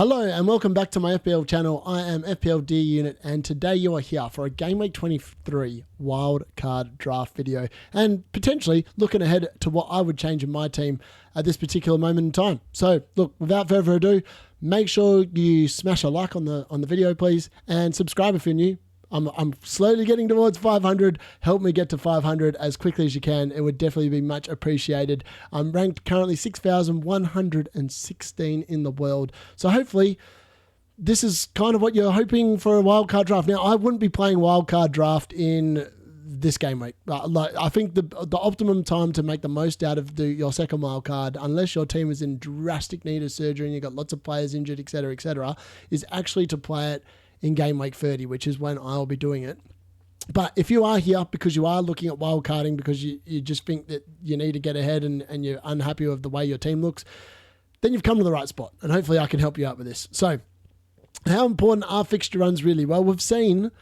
Hello and welcome back to my FPL channel. I am FPL D Unit and today you are here for a Game Week 23 Wildcard Draft video and potentially looking ahead to what I would change in my team at this particular moment in time. So look, without further ado, make sure you smash a like on the video please and subscribe if you're new. I'm slowly getting towards 500. Help me get to 500 as quickly as you can. It would definitely be much appreciated. I'm ranked currently 6,116 in the world. So hopefully this is kind of what you're hoping for a wildcard draft. Now, I wouldn't be playing wildcard draft in this game week. I think the optimum time to make the most out of your second wildcard, unless your team is in drastic need of surgery and you've got lots of players injured, etc., is actually to play it in game week 30, which is when I'll be doing it. But if you are here because you are looking at wildcarding because you just think that you need to get ahead and you're unhappy with the way your team looks, then you've come to the right spot. And hopefully I can help you out with this. So how important are fixture runs really? Well, we've seen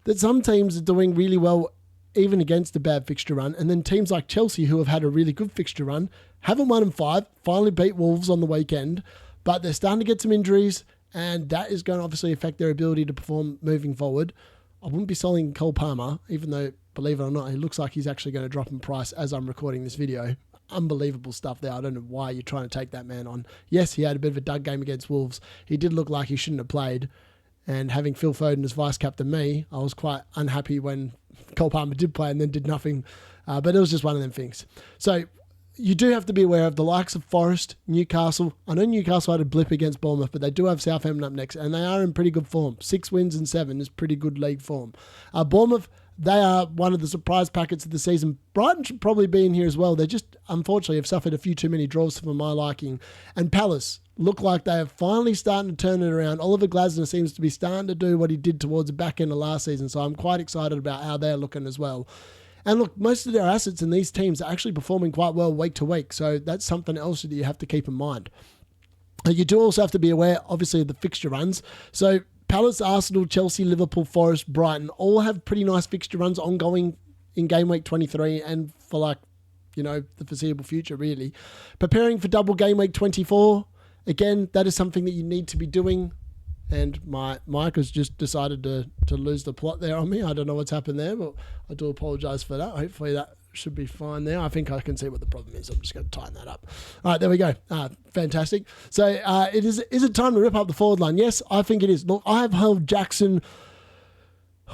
that some teams are doing really well even against a bad fixture run. And then teams like Chelsea, who have had a really good fixture run, haven't won in 5, finally beat Wolves on the weekend, but they're starting to get some injuries. And that is going to obviously affect their ability to perform moving forward. I wouldn't be selling Cole Palmer, even though, believe it or not, it looks like he's actually going to drop in price as I'm recording this video. Unbelievable stuff there. I don't know why you're trying to take that man on. Yes, he had a bit of a dud game against Wolves. He did look like he shouldn't have played. And having Phil Foden as vice-captain me, I was quite unhappy when Cole Palmer did play and then did nothing. But it was just one of them things. So you do have to be aware of the likes of Forest, Newcastle. I know Newcastle had a blip against Bournemouth, but they do have Southampton up next, and they are in pretty good form. 6 wins and 7 is pretty good league form. Bournemouth, they are one of the surprise packets of the season. Brighton should probably be in here as well. They just, unfortunately, have suffered a few too many draws for my liking. And Palace look like they are finally starting to turn it around. Oliver Glasner seems to be starting to do what he did towards the back end of last season, so I'm quite excited about how they're looking as well. And look, most of their assets in these teams are actually performing quite well week to week. So that's something else that you have to keep in mind. You do also have to be aware, obviously, of the fixture runs. So Palace, Arsenal, Chelsea, Liverpool, Forest, Brighton all have pretty nice fixture runs ongoing in game week 23 and for the foreseeable future, really. Preparing for double game week 24. Again, that is something that you need to be doing. And my mic has just decided to lose the plot there on me. I don't know what's happened there, but I do apologise for that. Hopefully that should be fine there. I think I can see what the problem is. I'm just going to tighten that up. All right, there we go. Fantastic. So is it time to rip up the forward line? Yes, I think it is. Look, I have held Jackson,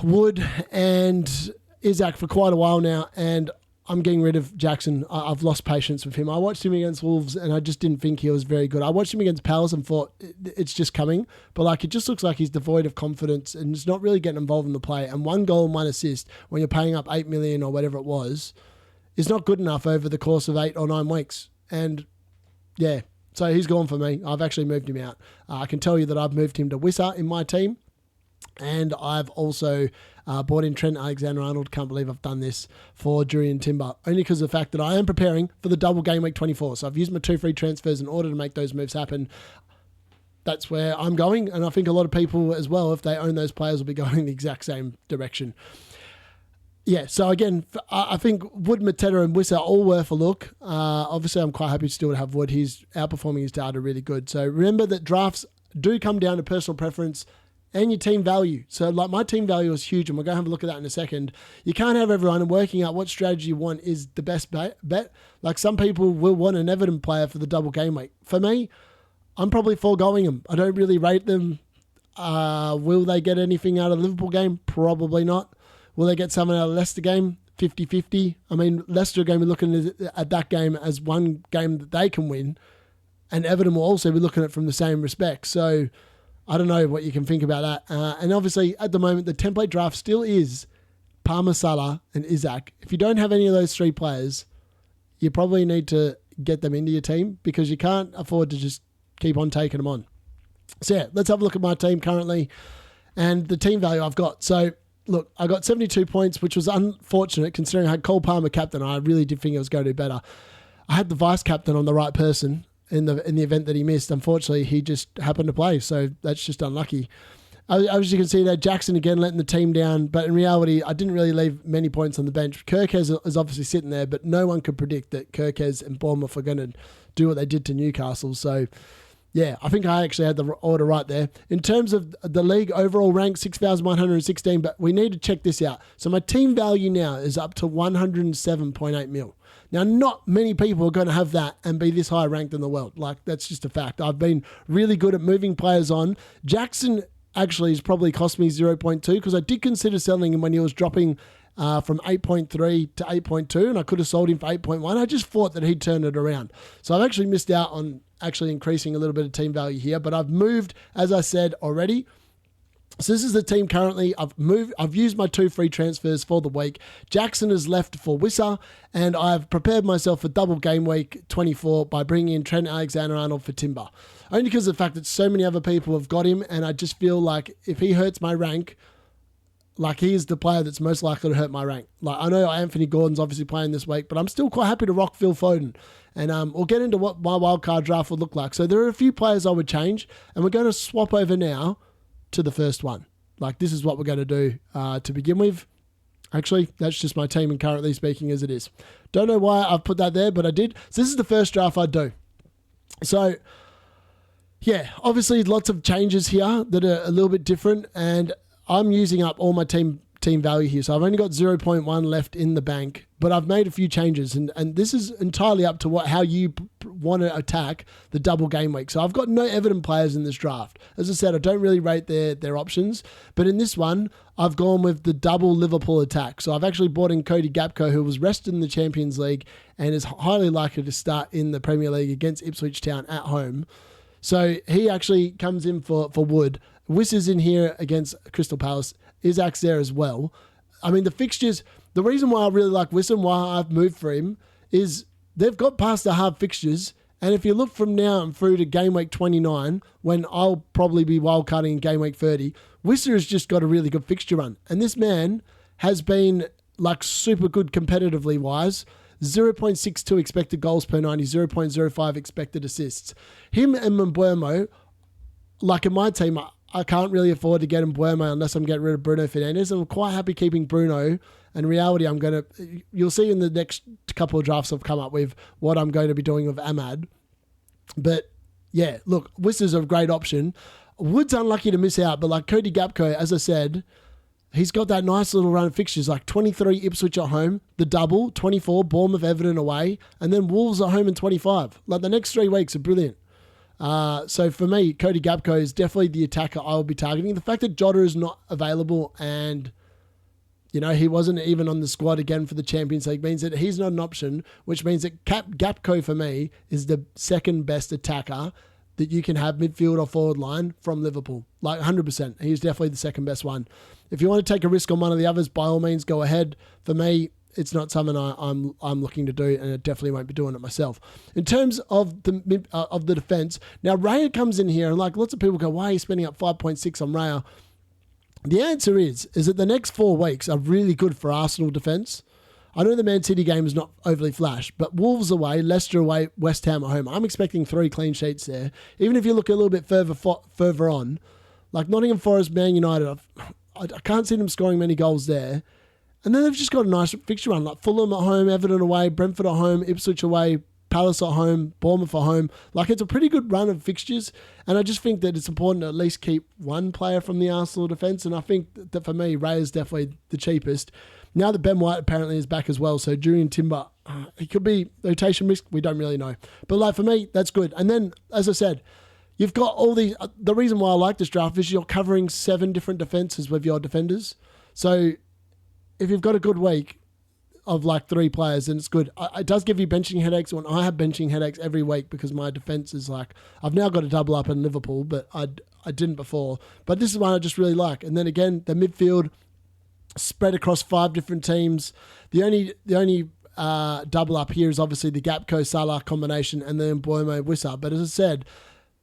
Wood and Isak for quite a while now, and I'm getting rid of Jackson. I've lost patience with him. I watched him against Wolves and I just didn't think he was very good. I watched him against Palace and thought it's just coming. But it just looks like he's devoid of confidence and he's not really getting involved in the play. And 1 goal and 1 assist when you're paying up 8 million or whatever it was is not good enough over the course of 8 or 9 weeks. And yeah, so he's gone for me. I've actually moved him out. I can tell you that I've moved him to Wissa in my team. And I've also bought in Trent Alexander-Arnold. Can't believe I've done this for Jurriën Timber. Only because of the fact that I am preparing for the double game week 24. So I've used my 2 free transfers in order to make those moves happen. That's where I'm going. And I think a lot of people as well, if they own those players, will be going the exact same direction. Yeah, so again, I think Wood, Mateta and Wissa are all worth a look. Obviously, I'm quite happy still to have Wood. He's outperforming his data really good. So remember that drafts do come down to personal preference and your team value. So my team value is huge, and we're going to have a look at that in a second. You can't have everyone, and working out what strategy you want is the best bet. Some people will want an Everton player for the double game week. For me, I'm probably foregoing them. I don't really rate them. Will they get anything out of the Liverpool game? Probably not. Will they get something out of the Leicester game? 50-50. I mean, Leicester are going to be looking at that game as one game that they can win, and Everton will also be looking at it from the same respect. So I don't know what you can think about that. And obviously, at the moment, the template draft still is Palmer, Salah, and Isak. If you don't have any of those 3 players, you probably need to get them into your team because you can't afford to just keep on taking them on. So yeah, let's have a look at my team currently and the team value I've got. So look, I got 72 points, which was unfortunate considering I had Cole Palmer captain. I really did think it was going to do better. I had the vice captain on the right person in the event that he missed. Unfortunately, he just happened to play, so that's just unlucky. As you can see there, Jackson again letting the team down, but in reality, I didn't really leave many points on the bench. Kirkes is obviously sitting there, but no one could predict that Kirkes and Bournemouth are going to do what they did to Newcastle. So Yeah, I think I actually had the order right there. In terms of the league overall rank, 6,116, but we need to check this out. So my team value now is up to 107.8 mil. Now, not many people are going to have that and be this high ranked in the world. Like, that's just a fact. I've been really good at moving players on. Jackson actually has probably cost me 0.2 because I did consider selling him when he was dropping from 8.3 to 8.2, and I could have sold him for 8.1. I just thought that he'd turn it around. So I've actually missed out on actually increasing a little bit of team value here, but I've moved, as I said already. So this is the team currently. I've used my 2 free transfers for the week. Jackson is left for Wissa, and I've prepared myself for double game week 24 by bringing in Trent Alexander-Arnold for Timber. Only because of the fact that so many other people have got him, and I just feel like if he hurts my rank, like he is the player that's most likely to hurt my rank. Like I know Anthony Gordon's obviously playing this week, but I'm still quite happy to rock Phil Foden. And we'll get into what my wildcard draft would look like. So there are a few players I would change, and we're going to swap over now to the first one. Like this is what we're going to do to begin with. Actually, that's just my team and currently speaking as it is. Don't know why I've put that there, but I did. So this is the first draft I'd do. So yeah, obviously lots of changes here that are a little bit different, and I'm using up all my team value here. So I've only got 0.1 left in the bank, but I've made a few changes, and this is entirely up to how you want to attack the double game week. So I've got no evident players in this draft. As I said, I don't really rate their options, but in this one, I've gone with the double Liverpool attack. So I've actually brought in Cody Gakpo, who was rested in the Champions League and is highly likely to start in the Premier League against Ipswich Town at home. So he actually comes in for Wood. Wiss is in here against Crystal Palace. Isak's there as well. I mean, the fixtures, the reason why I really like Wiss and why I've moved for him is they've got past the hard fixtures. And if you look from now and through to game week 29, when I'll probably be wildcarding in game week 30, Wisser has just got a really good fixture run. And this man has been like super good competitively wise. 0.62 expected goals per 90, 0.05 expected assists. Him and Mbeumo, like in my team, I can't really afford to get Mbeumo unless I'm getting rid of Bruno Fernandes. I'm quite happy keeping Bruno. And in reality, you'll see in the next couple of drafts I've come up with what I'm going to be doing with Ahmad. But yeah, look, Wisser's a great option. Wood's unlucky to miss out, but like Cody Gakpo, as I said, he's got that nice little run of fixtures, like 23 Ipswich at home, the double, 24, Bournemouth, Everton away, and then Wolves at home in 25. Like the next 3 weeks are brilliant. So for me, Cody Gakpo is definitely the attacker I will be targeting. The fact that Jota is not available and, you know, he wasn't even on the squad again for the Champions League means that he's not an option, which means that Gakpo for me is the second best attacker that you can have midfield or forward line from Liverpool. Like 100%. He's definitely the second best one. If you want to take a risk on one of the others, by all means, go ahead. For me, it's not something I'm looking to do, and I definitely won't be doing it myself. In terms of the defense, now Raya comes in here, and like lots of people go, why are you spending up 5.6 on Raya? The answer is that the next 4 weeks are really good for Arsenal defense. I know the Man City game is not overly flash, but Wolves away, Leicester away, West Ham at home. I'm expecting 3 clean sheets there. Even if you look a little bit further on, like Nottingham Forest, Man United, I can't see them scoring many goals there. And then they've just got a nice fixture run, like Fulham at home, Everton away, Brentford at home, Ipswich away, Palace at home, Bournemouth at home. Like it's a pretty good run of fixtures. And I just think that it's important to at least keep one player from the Arsenal defence. And I think that for me, Ray is definitely the cheapest. Now that Ben White apparently is back as well, so Julian Timber, he could be rotation risk. We don't really know. But like for me, that's good. And then, as I said, you've got all these. The reason why I like this draft is you're covering 7 different defences with your defenders. So if you've got a good week of like 3 players, then it's good. It does give you benching headaches when I have benching headaches every week because my defence is like, I've now got to double up in Liverpool, but I didn't before. But this is one I just really like. And then again, the midfield spread across 5 different teams. The only double up here is obviously the Gakpo Salah combination and then Mbeumo Wissa. But as I said,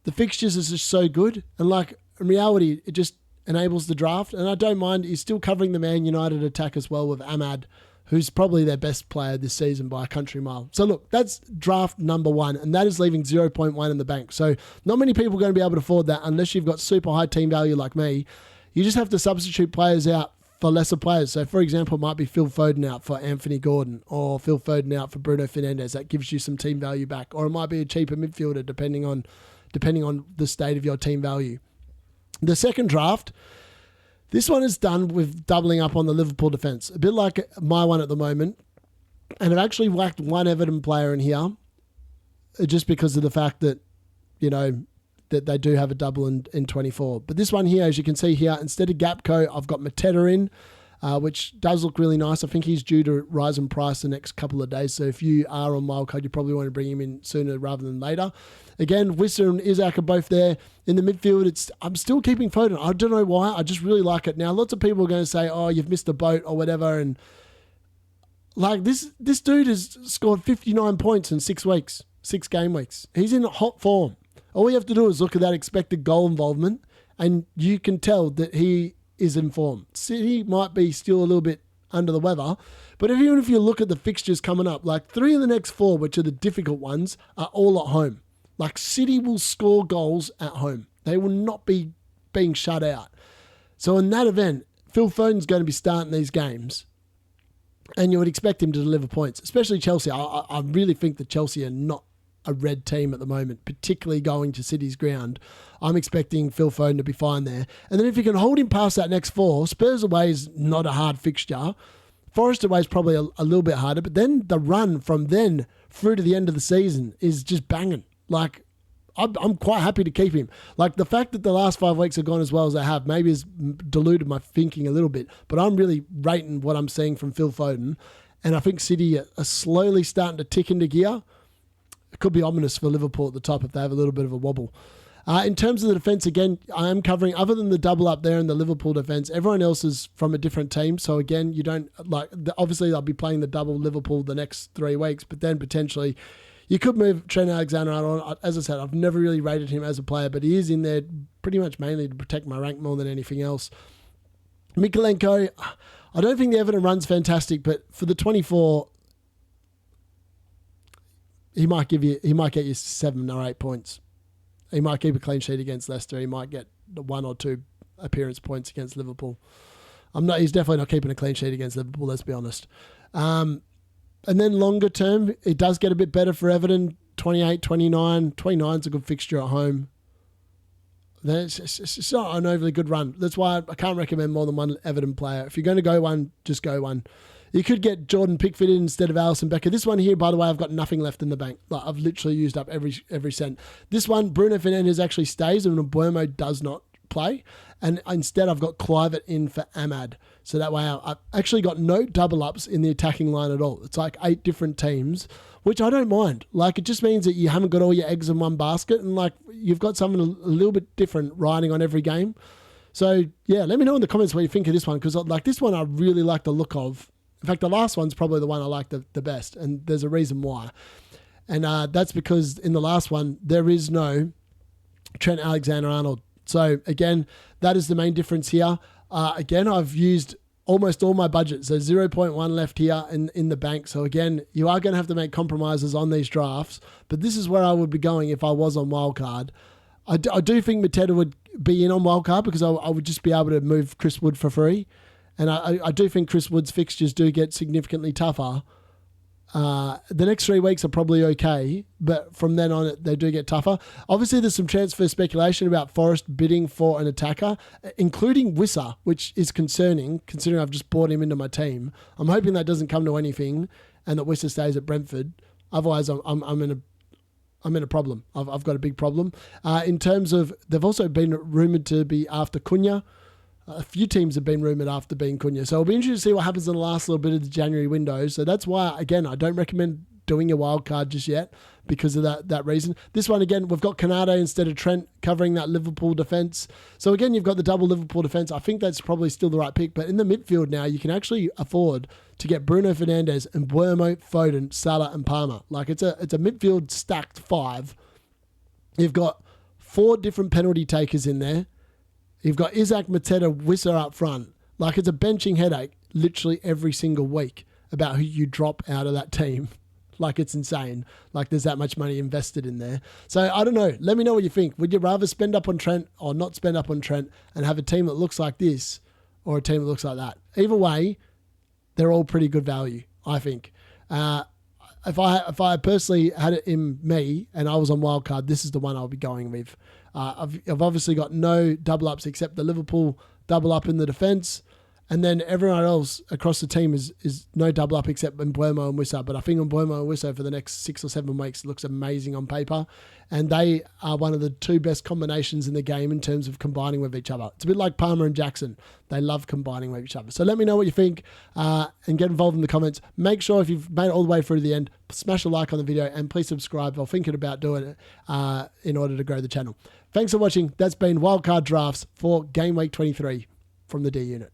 the fixtures is just so good. And like in reality, it just enables the draft. And I don't mind. He's still covering the Man United attack as well with Ahmad, who's probably their best player this season by a country mile. So look, that's draft number 1, and that is leaving 0.1 in the bank. So not many people are going to be able to afford that unless you've got super high team value like me. You just have to substitute players out for lesser players. So for example, it might be Phil Foden out for Anthony Gordon or Phil Foden out for Bruno Fernandes. That gives you some team value back. Or it might be a cheaper midfielder depending on depending on the state of your team value. The second draft, this one is done with doubling up on the Liverpool defence, a bit like my one at the moment. And I've actually whacked one Everton player in here just because of the fact that, that they do have a double in 24. But this one here, as you can see here, instead of Gapco, I've got Mateta in, which does look really nice. I think he's due to rise in price the next couple of days. So if you are on wildcard, you probably want to bring him in sooner rather than later. Again, Wissa and Isak are both there. In the midfield, I'm still keeping Foden. I don't know why. I just really like it. Now, lots of people are going to say, oh, you've missed a boat or whatever. And like this dude has scored 59 points in 6 weeks, 6 game weeks. He's in hot form. All you have to do is look at that expected goal involvement, and you can tell that he is in form. City might be still a little bit under the weather, but even if you look at the fixtures coming up, like 3 of the next 4, which are the difficult ones, are all at home. Like City will score goals at home. They will not be being shut out. So in that event, Phil Foden's going to be starting these games, and you would expect him to deliver points, especially Chelsea. I really think that Chelsea are not a red team at the moment, particularly going to City's ground. I'm expecting Phil Foden to be fine there. And then if you can hold him past that next 4, Spurs away is not a hard fixture. Forest away is probably a little bit harder, but then the run from then through to the end of the season is just banging. Like, I'm quite happy to keep him. Like, the fact that the last 5 weeks have gone as well as they have maybe has diluted my thinking a little bit, but I'm really rating what I'm seeing from Phil Foden, and I think City are slowly starting to tick into gear. It could be ominous for Liverpool at the top if they have a little bit of a wobble. In terms of the defence, again, I am covering, other than the double up there in the Liverpool defence, everyone else is from a different team. So again, you don't, like, obviously I'll be playing the double Liverpool the next 3 weeks, but then potentially you could move Trent Alexander-Arnold. As I said, I've never really rated him as a player, but he is in there pretty much mainly to protect my rank more than anything else. Mikolenko, I don't think the Everton run's fantastic, but for the 24, he might get you 7 or 8 points. He might keep a clean sheet against Leicester. He might get 1 or 2 appearance points against Liverpool. He's definitely not keeping a clean sheet against Liverpool, let's be honest. And then longer term, it does get a bit better for Everton. 28, 29. 29 is a good fixture at home. Then it's not an overly good run. That's why I can't recommend more than one Everton player. If you're going to go one, just go one. You could get Jordan Pickford in instead of Alisson Becker. This one here, by the way, I've got nothing left in the bank. Like, I've literally used up every cent. This one, Bruno Fernandes actually stays and Mbeumo does not play. And instead, I've got Kluivert in for Ahmad. So that way, I've actually got no double ups in the attacking line at all. It's like 8 different teams, which I don't mind. Like, it just means that you haven't got all your eggs in one basket, and like you've got something a little bit different riding on every game. So yeah, let me know in the comments what you think of this one, because like this one I really like the look of. In fact, the last one's probably the one I like the best, and there's a reason why. And that's because in the last one, there is no Trent Alexander-Arnold. So again, that is the main difference here. Again, I've used almost all my budget, so 0.1 left here in the bank. So again, you are going to have to make compromises on these drafts, but this is where I would be going if I was on wildcard. I do think Mateta would be in on wildcard because I would just be able to move Chris Wood for free. And I do think Chris Wood's fixtures do get significantly tougher. The next 3 weeks are probably okay, but from then on, they do get tougher. Obviously, there's some transfer speculation about Forest bidding for an attacker, including Wissa, which is concerning, considering I've just brought him into my team. I'm hoping that doesn't come to anything and that Wissa stays at Brentford. Otherwise, I'm in a problem. I've got a big problem. In terms of, they've also been rumoured to be after Cunha. A few teams have been rumoured after being Cunha. So it'll be interesting to see what happens in the last little bit of the January window. So that's why, again, I don't recommend doing a wild card just yet because of that reason. This one, again, we've got Canade instead of Trent covering that Liverpool defence. So again, you've got the double Liverpool defence. I think that's probably still the right pick. But in the midfield now, you can actually afford to get Bruno Fernandes and Mbeumo, Foden, Salah and Palmer. Like, it's a midfield stacked 5. You've got 4 different penalty takers in there. You've got Isak, Mateta, Wissa up front. Like, it's a benching headache literally every single week about who you drop out of that team. Like, it's insane. Like, there's that much money invested in there. So, I don't know. Let me know what you think. Would you rather spend up on Trent or not spend up on Trent and have a team that looks like this or a team that looks like that? Either way, they're all pretty good value, I think. if I personally had it in me and I was on wildcard, this is the one I'll be going with. I've obviously got no double ups except the Liverpool double up in the defence. And then everyone else across the team is no double up except Mbeumo and Wissa. But I think Mbeumo and Wissa for the next 6 or 7 weeks looks amazing on paper. And they are one of the 2 best combinations in the game in terms of combining with each other. It's a bit like Palmer and Jackson. They love combining with each other. So let me know what you think and get involved in the comments. Make sure if you've made it all the way through to the end, smash a like on the video and please subscribe. I'm thinking about doing it in order to grow the channel. Thanks for watching. That's been Wildcard Drafts for Game Week 23 from the D Unit.